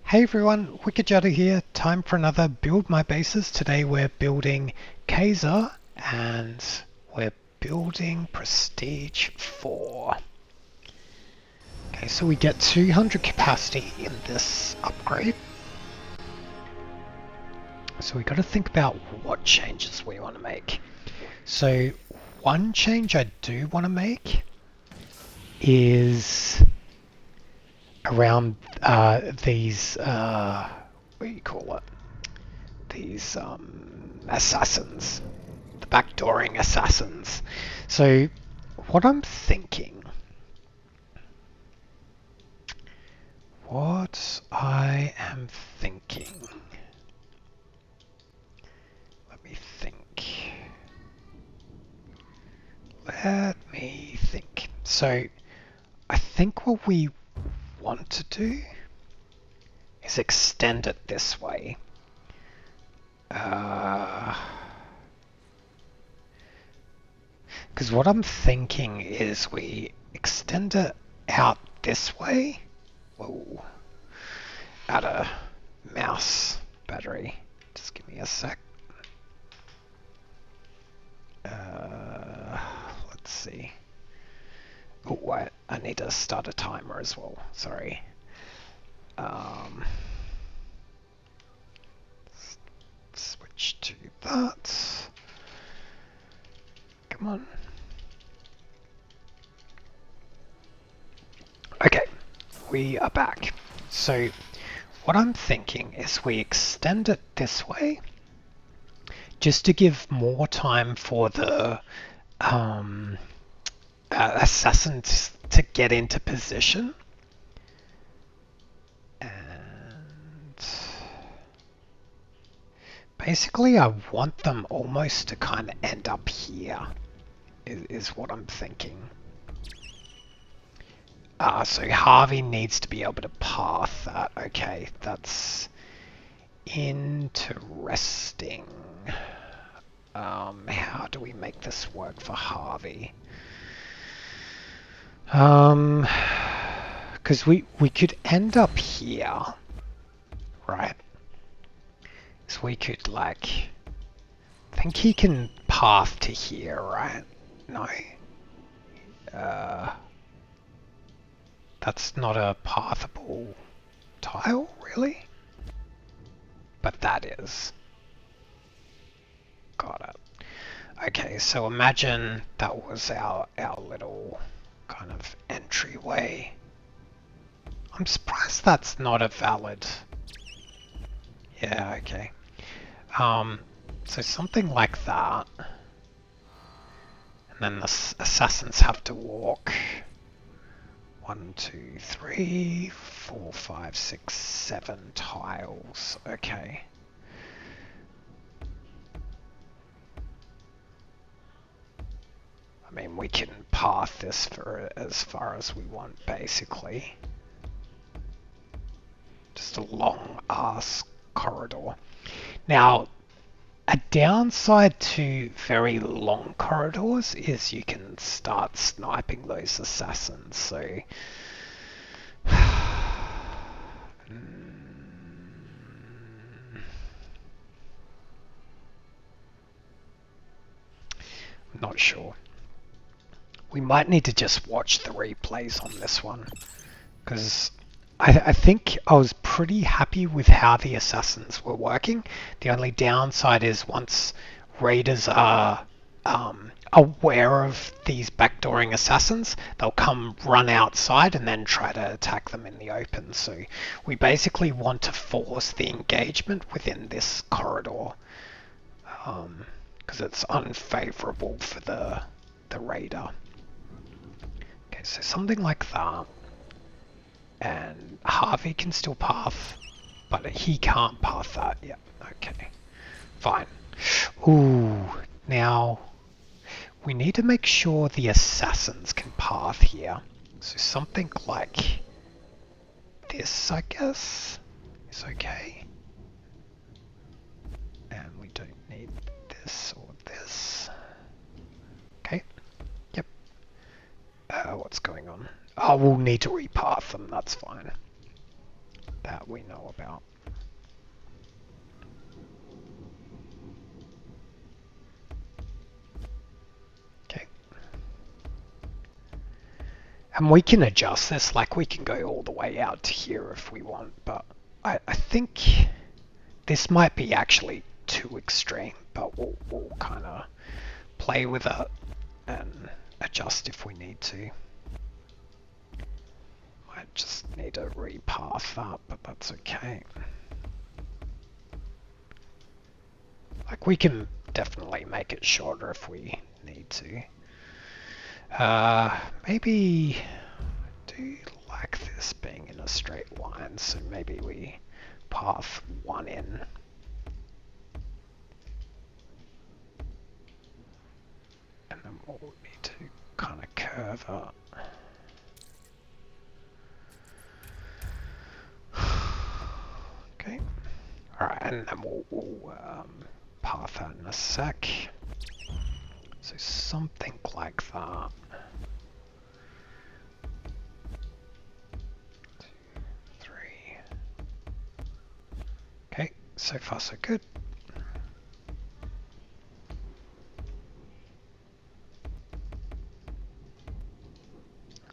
Hey everyone, Wicked Jutto here. Time for another Build My Bases. Today we're building Kaiser and we're building Prestige 4. Okay, so we get 200 capacity in this upgrade. So we got to think about what changes we want to make. So one change I do want to make is around these, what do you call it? These assassins, the backdooring assassins. So what I'm thinking, let me think. So I think what we want to do is extend it this way. Because what I'm thinking is we extend it out this way. Whoa. Out of mouse battery. Just give me a sec. Let's see. Oh, wait. I need to start a timer as well. Sorry. Switch to that. Come on. Okay, we are back. So what I'm thinking is we extend it this way just to give more time for the assassins to get into position. And basically I want them almost to kind of end up here, is what I'm thinking. So Harvey needs to be able to path that. Okay, that's interesting. How do we make this work for Harvey? Because we could end up here, right? So we could I think he can path to here, right? No. That's not a pathable tile, really? But that is. Got it. Okay, so imagine that was our little kind of entryway. I'm surprised that's not a valid. Yeah, okay. So something like that. And then the assassins have to walk 1, 2, 3, 4, 5, 6, 7 tiles. Okay. I mean, we can path this for as far as we want, basically. Just a long ass corridor. Now, a downside to very long corridors is you can start sniping those assassins, so I'm not sure. We might need to just watch the replays on this one, because I think I was pretty happy with how the assassins were working. The only downside is once raiders are aware of these backdooring assassins, they'll come run outside and then try to attack them in the open. So we basically want to force the engagement within this corridor, because it's unfavorable for the raider. Okay, so something like that. And Harvey can still path, but he can't path that yet. Okay, fine. Ooh, now we need to make sure the assassins can path here. So something like this, I guess, is okay. And we don't need this or this. Okay, yep. What's going on? Oh, we'll need to repath them, that's fine. that we know about. Okay. And we can adjust this, like we can go all the way out to here if we want, but I think this might be actually too extreme, but we'll kind of play with it and adjust if we need to. Might just need to repath that, but that's okay. Like we can definitely make it shorter if we need to. Maybe I do like this being in a straight line, so maybe we path one in. And then we'll need to kind of curve up. Okay. Alright, and then we'll path that in a sec. So something like that. 2, 3. Okay, so far so good.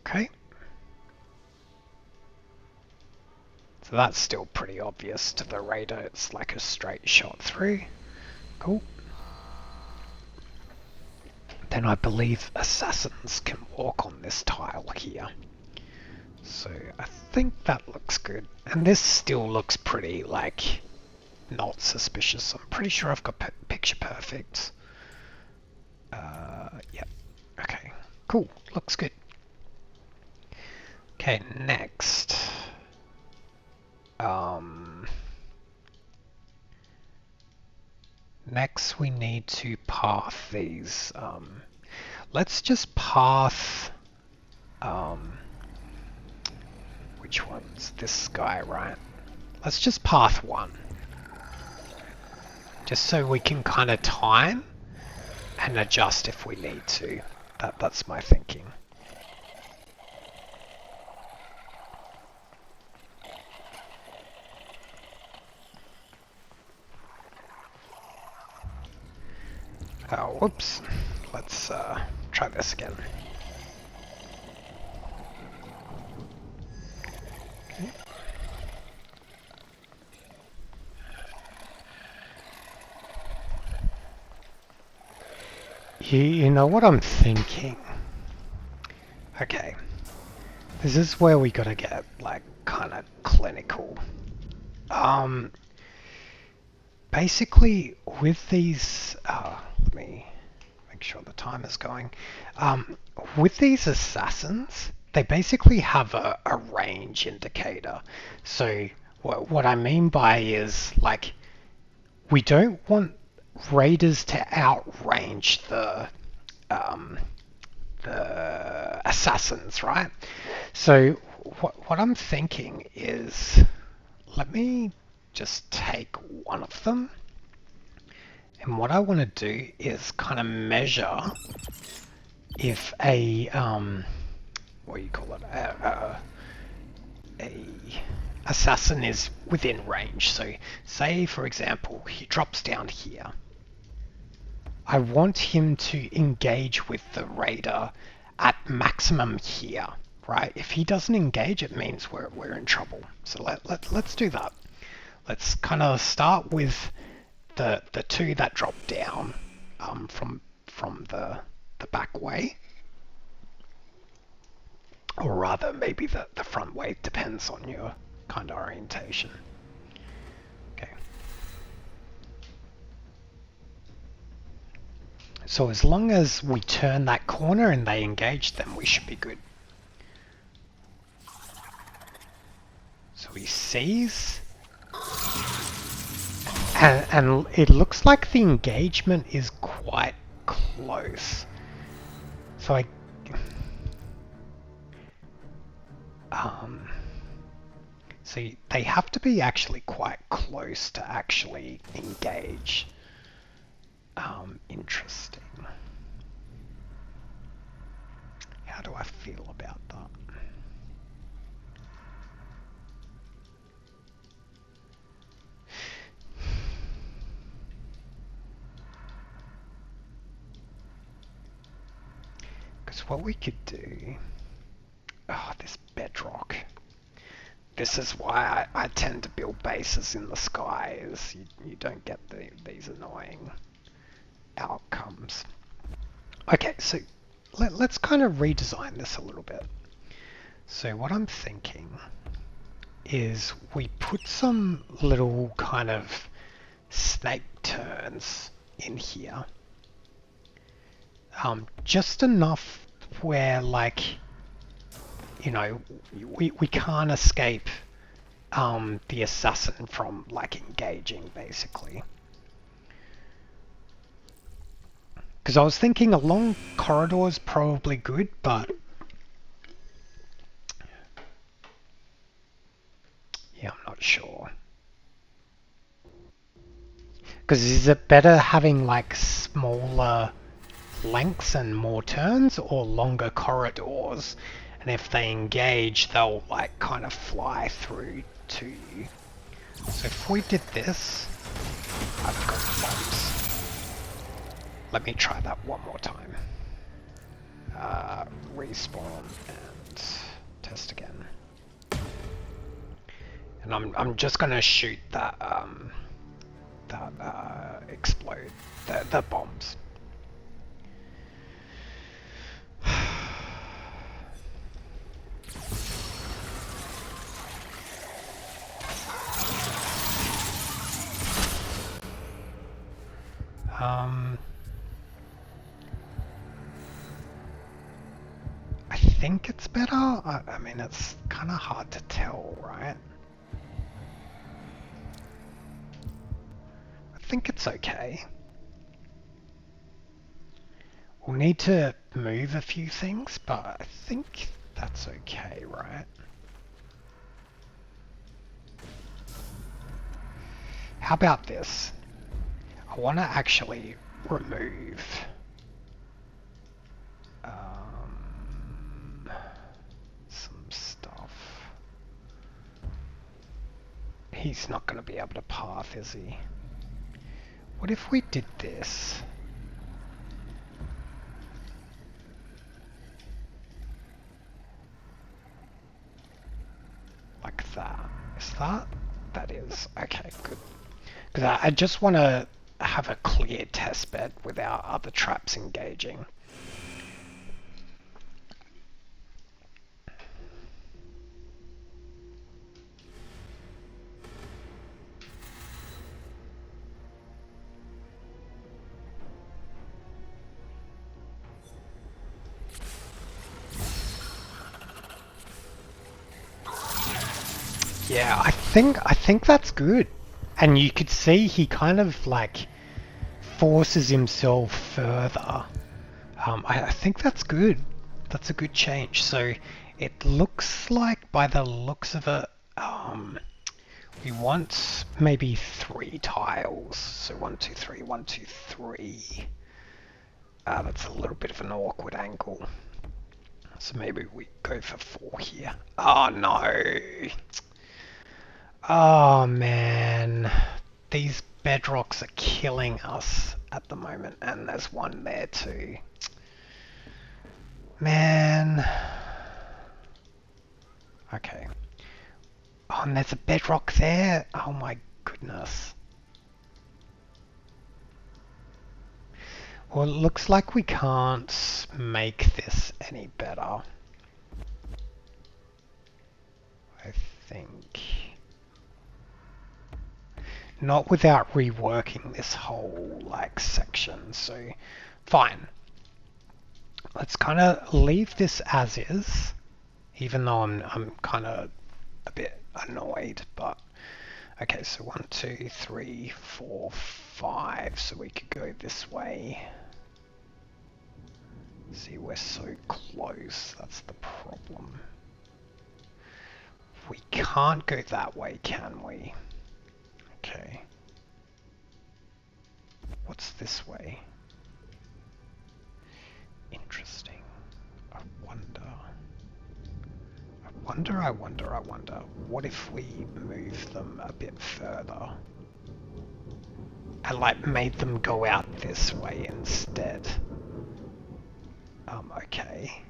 Okay. So that's still pretty obvious to the radar. It's like a straight shot through. Cool. Then I believe assassins can walk on this tile here. So I think that looks good. And this still looks pretty, like, not suspicious. I'm pretty sure I've got picture perfect. Yep. Okay. Cool. Looks good. Okay, next. Next we need to path these. Let's just path. Which one's this guy, right? Let's just path one. Just so we can kind of time and adjust if we need to. That's my thinking. Oh, whoops. Let's try this again. Okay. You know what I'm thinking? Okay. This is where we gotta get, like, kind of clinical. Basically, with these... let me make sure the timer's going. With these assassins, they basically have a range indicator. So what I mean by is, like, we don't want raiders to outrange the assassins, right? So what I'm thinking is, let me just take one of them, and what I want to do is kind of measure if a what do you call it, a assassin is within range. So say for example he drops down here, I want him to engage with the raider at maximum here, right? If he doesn't engage, it means we're in trouble. So let's do that. Let's kind of start with the two that drop down from the back way, or rather maybe the front way, depends on your kind of orientation. Okay. So as long as we turn that corner and they engage, then we should be good. So he sees, and it looks like the engagement is quite close. So so they have to be actually quite close to actually engage. Interesting. How do I feel about that? So what we could do... Oh, this bedrock. This is why I tend to build bases in the sky, is you don't get these annoying outcomes. Okay, so let's kind of redesign this a little bit. So what I'm thinking is we put some little kind of snake turns in here. Just enough where, like, you know, we can't escape the assassin from, like, engaging, basically. Because I was thinking a long corridor is probably good, but yeah, I'm not sure. Because is it better having, like, smaller lengths and more turns, or longer corridors? And if they engage, they'll, like, kind of fly through to you. So if we did this, I've got bombs. Let me try that one more time. Respawn and test again. And I'm just gonna shoot that explode the bombs. I think it's better. I mean, it's kind of hard to tell, right? I think it's okay. We'll need to move a few things, but I think that's okay, right? How about this? I want to actually remove some stuff. He's not going to be able to path, is he? What if we did this? Like that. Is that? That is. Okay, good. Because I just want to have a clear test bed without other traps engaging. Yeah, I think that's good. And you could see he kind of, like, forces himself further. I think that's good. That's a good change. So it looks like, by the looks of it, we want maybe 3 tiles. So 1, 2, 3, 1, 2, 3. That's a little bit of an awkward angle. So maybe we go for 4 here. Oh no! Oh man, these bedrocks are killing us at the moment, and there's one there too. Man. Okay. Oh, and there's a bedrock there. Oh my goodness. Well, it looks like we can't make this any better. I think. Not without reworking this whole, like, section, so fine. Let's kind of leave this as is, even though I'm kind of a bit annoyed, but okay, so 1, 2, 3, 4, 5, so we could go this way. See, we're so close, that's the problem. We can't go that way, can we? Okay. What's this way? Interesting. I wonder. What if we move them a bit further? And, like, made them go out this way instead? Okay.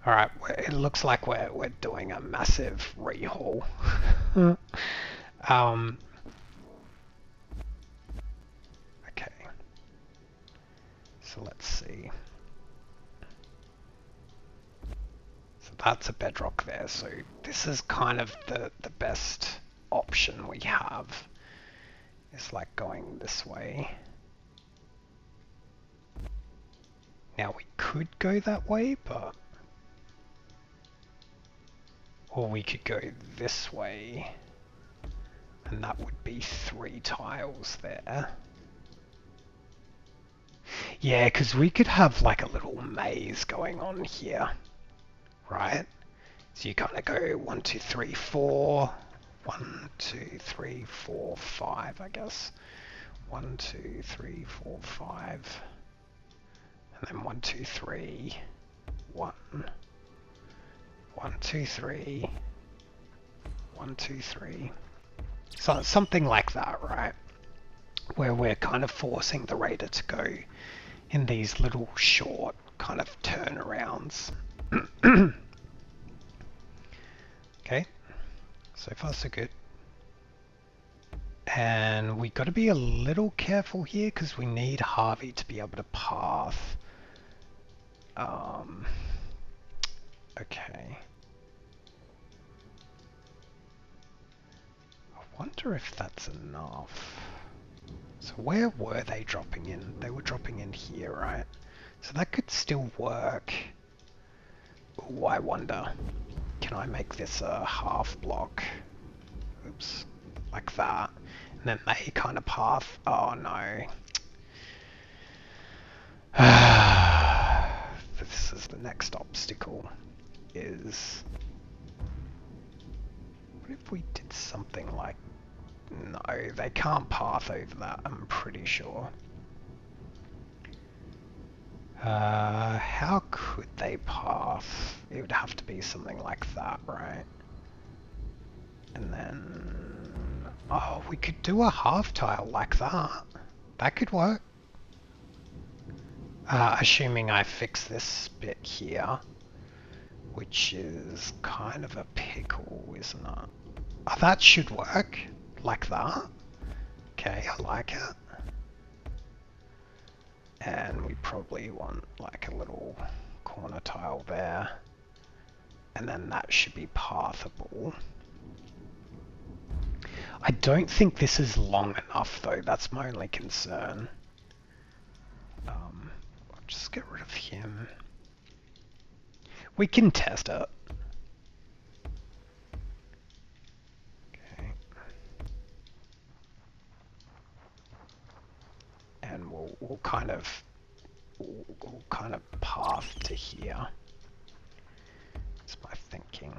Alright, it looks like we're doing a massive rehaul. Okay. So let's see. So that's a bedrock there. So this is kind of the best option we have. It's like going this way. Now we could go that way, but... Or we could go this way. And that would be 3 tiles there. Yeah, because we could have like a little maze going on here. Right? So you kind of go 1, 2, 3, 4. 1, 2, 3, 4, 5, I guess. 1, 2, 3, 4, 5. And then 1, 2, 3. 1. 1, 2, 3. 1, 2, 3. So something like that, right? Where we're kind of forcing the raider to go in these little short kind of turnarounds. Okay, so far so good. And we got to be a little careful here because we need Harvey to be able to path. Okay. I wonder if that's enough. So where were they dropping in? They were dropping in here, right? So that could still work. Ooh, I wonder. Can I make this a half block? Oops. Like that. And then they kind of path. Oh no. This is the next obstacle. Is... What if we did something like... No, they can't path over that, I'm pretty sure. How could they path? It would have to be something like that, right? And then... Oh, we could do a half tile like that. That could work. Assuming I fix this bit here. Which is kind of a pickle, isn't it? Oh, that should work. Like that. Okay, I like it. And we probably want like a little corner tile there. And then that should be pathable. I don't think this is long enough though, that's my only concern. I'll just get rid of him. We can test it. Okay. And we'll kind of path to here. That's my thinking.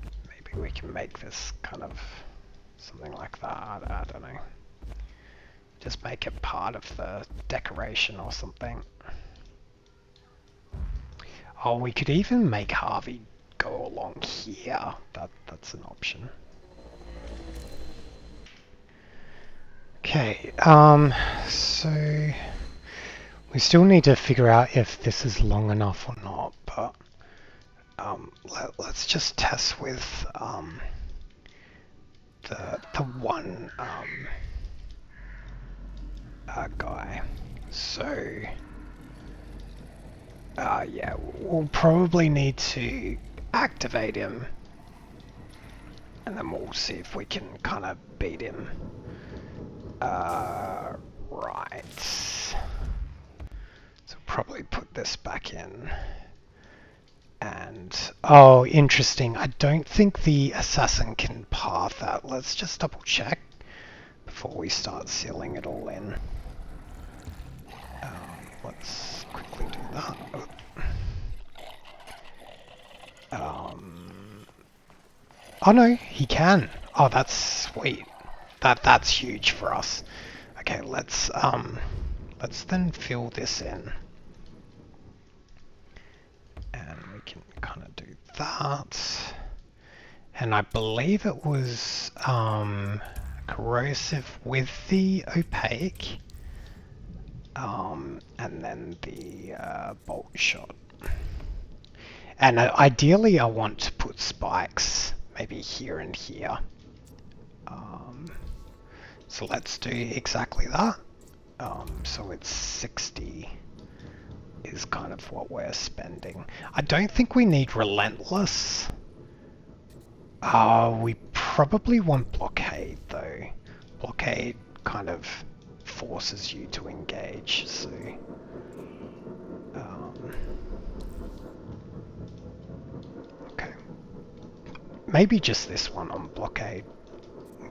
Maybe we can make this kind of something like that. I don't know. Just make it part of the decoration or something. Oh, we could even make Harvey go along here. That's an option. Okay, so we still need to figure out if this is long enough or not, but let's just test with the one guy. So yeah, we'll probably need to activate him, and then we'll see if we can kind of beat him. Right. So probably put this back in. And, oh, interesting. I don't think the assassin can path that. Let's just double check before we start sealing it all in. Let's quickly do that. Oh no, he can. Oh, that's sweet. That's huge for us. Okay, let's then fill this in. And we can kind of do that. And I believe it was corrosive with the opaque. and then the bolt shot. And ideally I want to put spikes maybe here and here. So let's do exactly that. So it's 60 is kind of what we're spending. I don't think we need relentless. We probably want blockade though. Blockade kind of forces you to engage, so okay. Maybe just this one on blockade.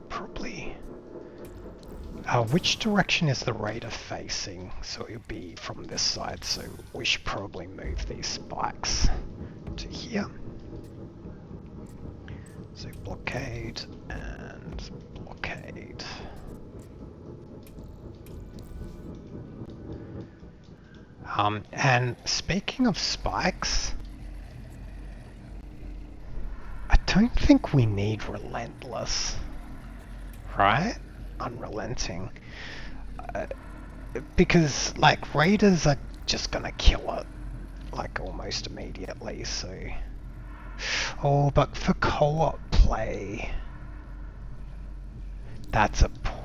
Probably. Which direction is the raider facing? So it'll be from this side, so we should probably move these spikes to here. So blockade and blockade. And speaking of spikes, I don't think we need relentless, right? Unrelenting. Because like raiders are just gonna kill it like almost immediately, so oh, but for co-op play that's a point.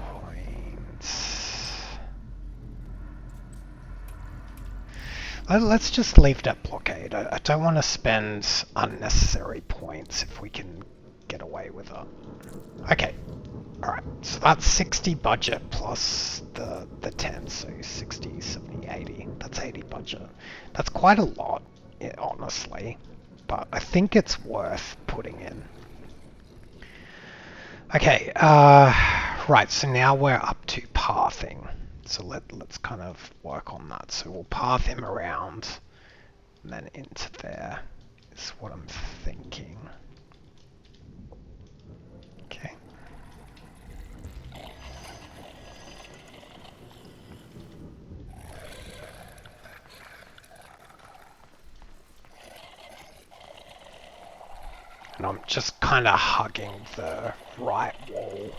Let's just leave that blockade. I don't want to spend unnecessary points if we can get away with it. Okay. Alright, so that's 60 budget plus the 10, so 60, 70, 80. That's 80 budget. That's quite a lot, honestly, but I think it's worth putting in. Okay, right, so now we're up to pathing. So let's kind of work on that. So we'll path him around and then into there is what I'm thinking. Okay. And I'm just kind of hugging the right wall.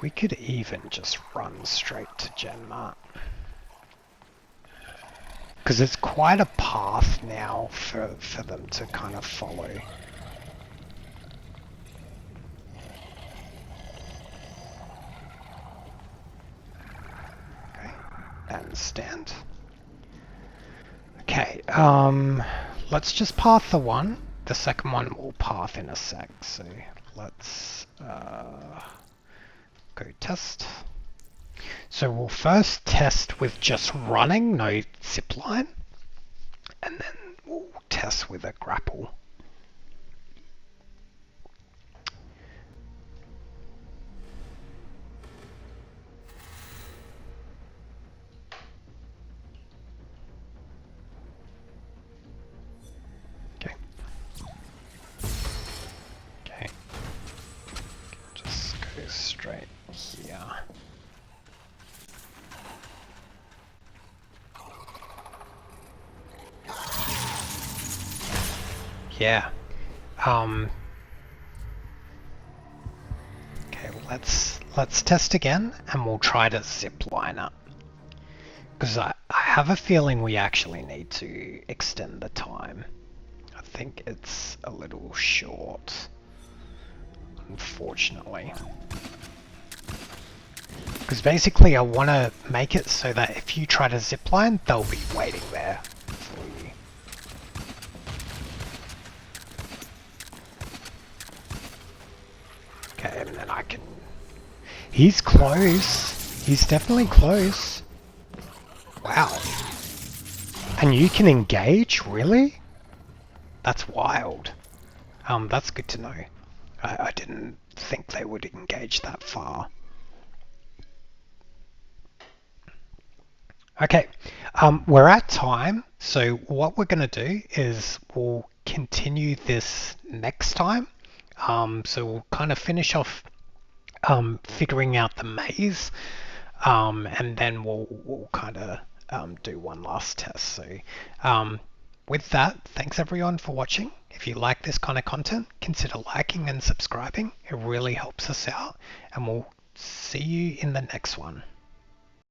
We could even just run straight to Genmart. Because it's quite a path now for them to kind of follow. Okay, and stand. Okay, let's just path the one. The second one will path in a sec, so let's go test. So we'll first test with just running, no zipline, and then we'll test with a grapple. Okay. Okay. Just go straight here. Yeah. Okay, well, let's test again, and we'll try to zip line up. Because I have a feeling we actually need to extend the time. I think it's a little short, unfortunately. Because basically I want to make it so that if you try to zipline, they'll be waiting there for you. Okay, and then I can... He's close. He's definitely close. Wow. And you can engage? Really? That's wild. That's good to know. I didn't think they would engage that far. Okay, we're at time, so what we're going to do is we'll continue this next time. So we'll kind of finish off figuring out the maze, and then we'll kind of do one last test. So with that, thanks everyone for watching. If you like this kind of content, consider liking and subscribing. It really helps us out, and we'll see you in the next one.